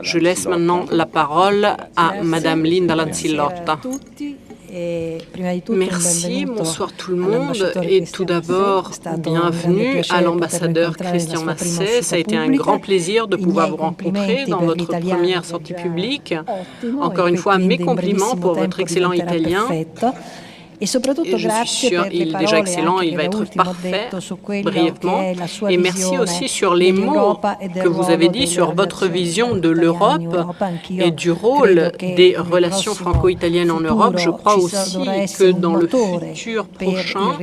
Je laisse maintenant la parole à Madame Linda Lanzillotta. Merci, bonsoir tout le monde et tout d'abord, bienvenue à l'ambassadeur Christian Masset. Ça a été un grand plaisir de pouvoir vous rencontrer dans votre première sortie publique. Encore une fois, mes compliments pour votre excellent italien. Et je suis sûre qu'il est déjà excellent, il va être parfait brièvement. Et merci aussi sur les mots que vous avez dit sur votre vision de l'Europe et du rôle des relations franco-italiennes en Europe. Je crois aussi que dans le futur prochain,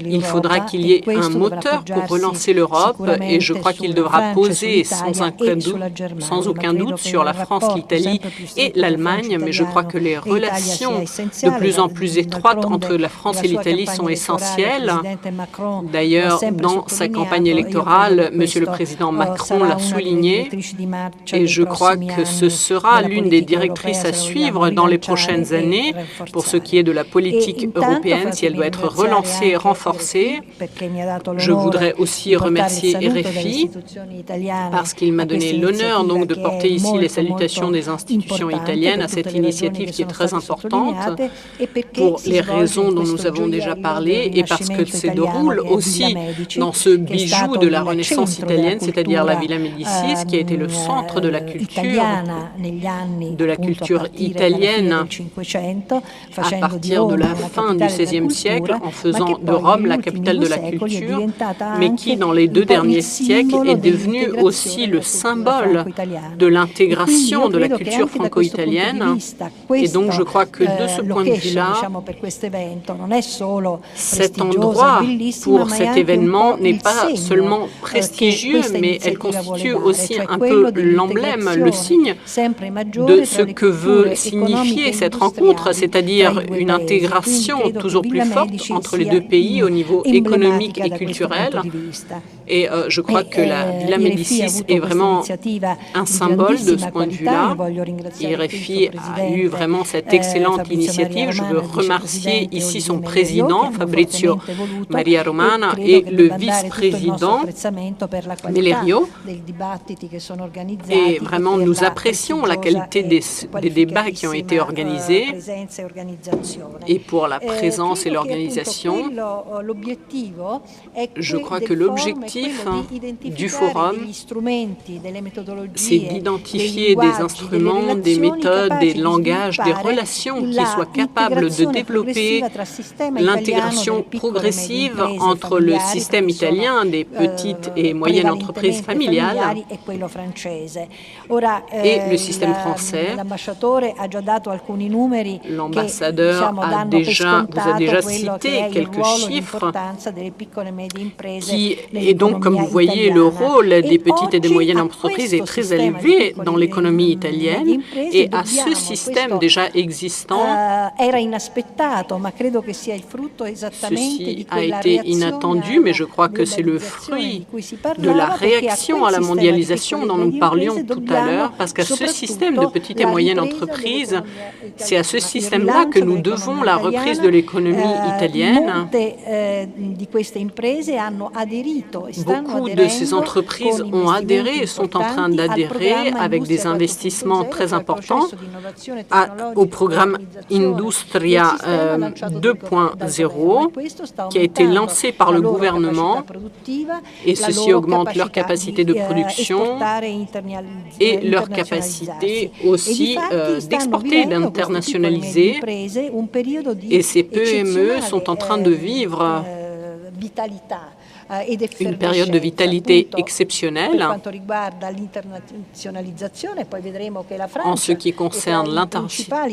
il faudra qu'il y ait un moteur pour relancer l'Europe et je crois qu'il devra poser sans aucun doute sur la France, l'Italie et l'Allemagne. Mais je crois que les relations de plus en plus étroites entre la France et l'Italie sont essentielles. D'ailleurs, dans sa campagne électorale, Monsieur le Président Macron l'a souligné et je crois que ce sera l'une des directrices à suivre dans les prochaines années pour ce qui est de la politique européenne, si elle doit être relancée et renforcée. Je voudrais aussi remercier RFI parce qu'il m'a donné l'honneur donc de porter ici les salutations des institutions italiennes à cette initiative qui est très importante pour les raisons dont nous avons déjà parlé et parce que se déroule aussi dans ce bijou de la Renaissance italienne, c'est-à-dire la Villa Médicis, qui a été le centre de la culture italienne à partir de la fin du XVIe siècle, en faisant de Rome la capitale de la culture, mais qui, dans les 2 derniers siècles, est devenu aussi le symbole de l'intégration de la culture franco-italienne. Et donc, je crois que de ce point de vue-là, cet endroit pour cet événement n'est pas seulement prestigieux, mais elle constitue aussi un peu l'emblème, le signe de ce que veut signifier cette rencontre, c'est-à-dire une intégration toujours plus forte entre les 2 pays au niveau économique et culturel. Et je crois que la Villa Médicis est vraiment un symbole de ce point de vue-là. RFI a eu vraiment cette excellente initiative. Je veux remercier ici son président, Fabrizio Maria Romana, et le vice-président, Valerio. Et vraiment, nous apprécions la qualité des débats qui ont été organisés et pour la présence et l'organisation. Je crois que l'objectif du forum, c'est d'identifier des instruments, des méthodes, des langages, des relations qui soient capables de développer l'intégration progressive entre le système italien des petites et moyennes entreprises familiales et le système français. L'ambassadeur vous a déjà cité quelques chiffres et donc, comme vous voyez, le rôle des petites et des moyennes entreprises est très élevé dans l'économie italienne et à ce système déjà existant, ceci a été inattendu, mais je crois que c'est le fruit de la réaction à la mondialisation dont nous parlions tout à l'heure, parce qu'à ce système de petites et moyennes entreprises, c'est à ce système-là que nous devons la reprise de l'économie italienne. Beaucoup de ces entreprises ont adhéré et sont en train d'adhérer avec des investissements très importants au programme Industria 2.0 qui a été lancé par le gouvernement et ceci augmente leur capacité de production et leur capacité aussi d'exporter et d'internationaliser. Et ces PME sont en train de vivre une période de vitalité exceptionnelle. En ce qui concerne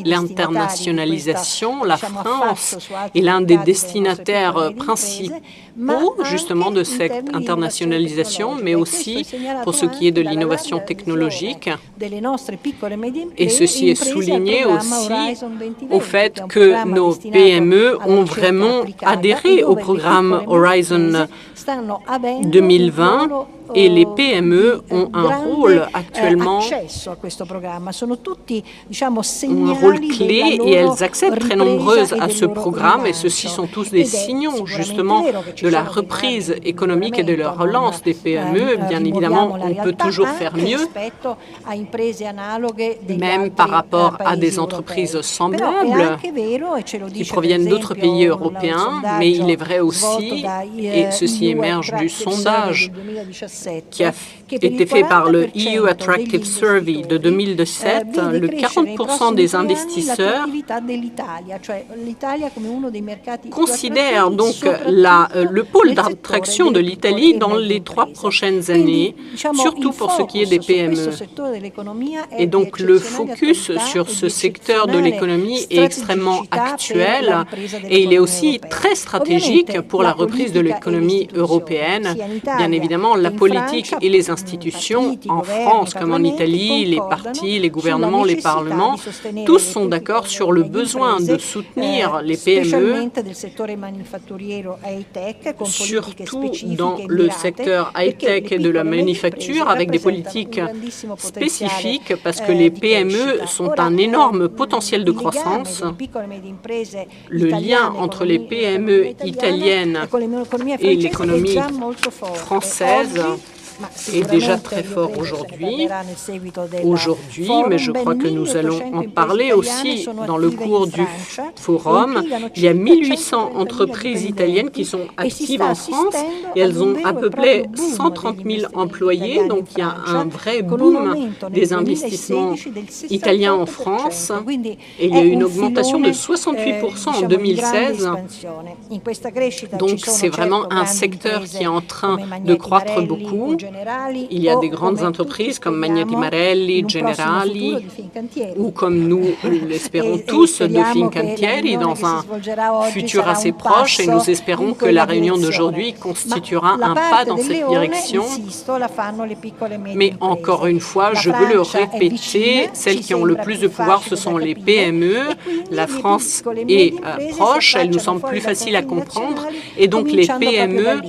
l'internationalisation, la France est l'un des destinataires principaux justement de cette internationalisation, mais aussi pour ce qui est de l'innovation technologique. Et ceci est souligné aussi au fait que nos PME ont vraiment adhéré au programme Horizon 2020 Et les PME ont un rôle actuellement, ont un rôle clé et elles accèdent très nombreuses à ce programme et ceux-ci sont tous des signaux justement de la reprise économique et de la relance des PME. Bien évidemment, on peut toujours faire mieux, même par rapport à des entreprises semblables qui proviennent d'autres pays européens, mais il est vrai aussi, et ceci émerge du sondage qui a été fait par le EU Attractive Survey de 2017, le 40% des investisseurs considèrent donc le pôle d'attraction de l'Italie dans les 3 prochaines années, surtout pour ce qui est des PME. Et donc le focus sur ce secteur de l'économie est extrêmement actuel et il est aussi très stratégique pour la reprise de l'économie européenne. Bien évidemment, la politique et les institutions, en France comme en Italie, les partis, les gouvernements, les parlements, tous sont d'accord sur le besoin de soutenir les PME, surtout dans le secteur high-tech et de la manufacture, avec des politiques spécifiques, parce que les PME sont un énorme potentiel de croissance. Le lien entre les PME italiennes et l'économie française est déjà très fort aujourd'hui, mais je crois que nous allons en parler aussi dans le cours du forum. Il y a 1800 entreprises italiennes qui sont actives en France et elles ont à peu près 130 000 employés, donc il y a un vrai boom des investissements italiens en France et il y a eu une augmentation de 68% en 2016. Donc c'est vraiment un secteur qui est en train de croître beaucoup. Il y a des grandes entreprises comme Magneti Marelli, Generali, ou comme nous l'espérons tous, de Fincantieri dans un futur assez proche et nous espérons que la réunion d'aujourd'hui constituera un pas dans cette direction. Mais encore une fois, je veux le répéter, celles qui ont le plus de pouvoir, ce sont les PME. La France est proche, elle nous semble plus facile à comprendre et donc les PME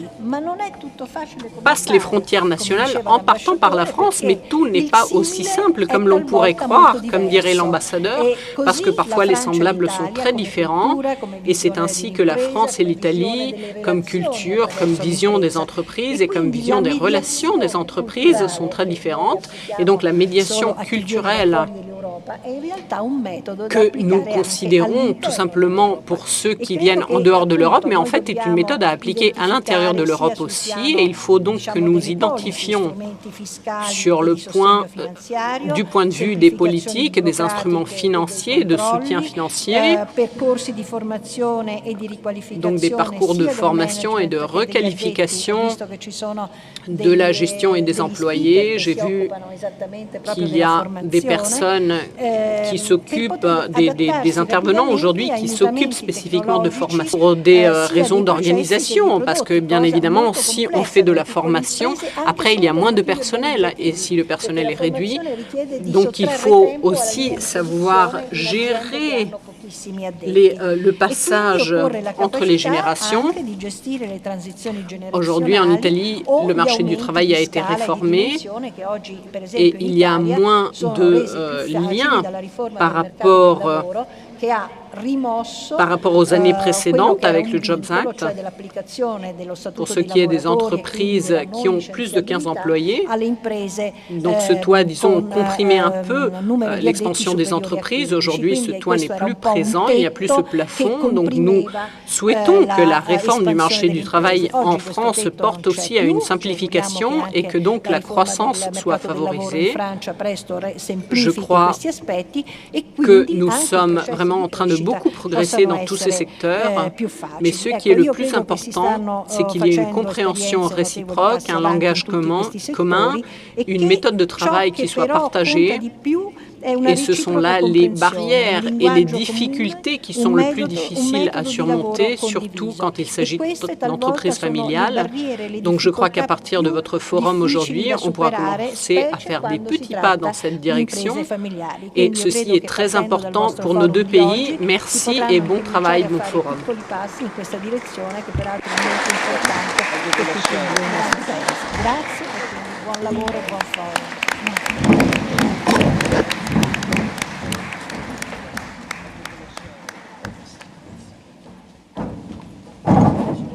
passent les frontières nationales en partant par la France, mais tout n'est pas aussi simple comme l'on pourrait croire, comme dirait l'ambassadeur, parce que parfois les semblables sont très différents et c'est ainsi que la France et l'Italie, comme culture, comme vision des entreprises et comme vision des relations des entreprises sont très différentes et donc la médiation culturelle que nous considérons tout simplement pour ceux qui viennent en dehors de l'Europe, mais en fait est une méthode à appliquer à l'intérieur de l'Europe aussi. Et il faut donc que nous identifions sur le point, du point de vue des politiques et des instruments financiers, de soutien financier, donc des parcours de formation et de requalification de la gestion et des employés. J'ai vu qu'il y a des personnes qui s'occupent, des intervenants aujourd'hui qui s'occupent spécifiquement de formation pour des raisons d'organisation, parce que bien évidemment, si on fait de la formation, après il y a moins de personnel et si le personnel est réduit, donc il faut aussi savoir gérer le passage entre les générations. Aujourd'hui, en Italie, le marché du travail a été réformé et il y a moins de liens par rapport aux années précédentes avec le Jobs Act, pour ce qui est des entreprises qui ont plus de 15 employés. Donc ce toit, disons, comprimait un peu l'expansion des entreprises. Aujourd'hui, ce toit n'est plus présent, il n'y a plus ce plafond. Donc nous souhaitons que la réforme du marché du travail en France porte aussi à une simplification et que donc la croissance soit favorisée. Je crois que nous sommes vraiment en train de beaucoup progresser dans tous ces secteurs, mais ce qui est le plus important, c'est qu'il y ait une compréhension réciproque, un langage commun, une méthode de travail qui soit partagée. Et ce sont là les barrières et les difficultés qui sont le plus difficiles à surmonter, surtout quand il s'agit d'entreprises familiales. Donc je crois qu'à partir de votre forum aujourd'hui, on pourra commencer à faire des petits pas dans cette direction. Et ceci est très important pour nos deux pays. Merci et bon travail, bon forum. Grazie. buon lavoro e buon sole.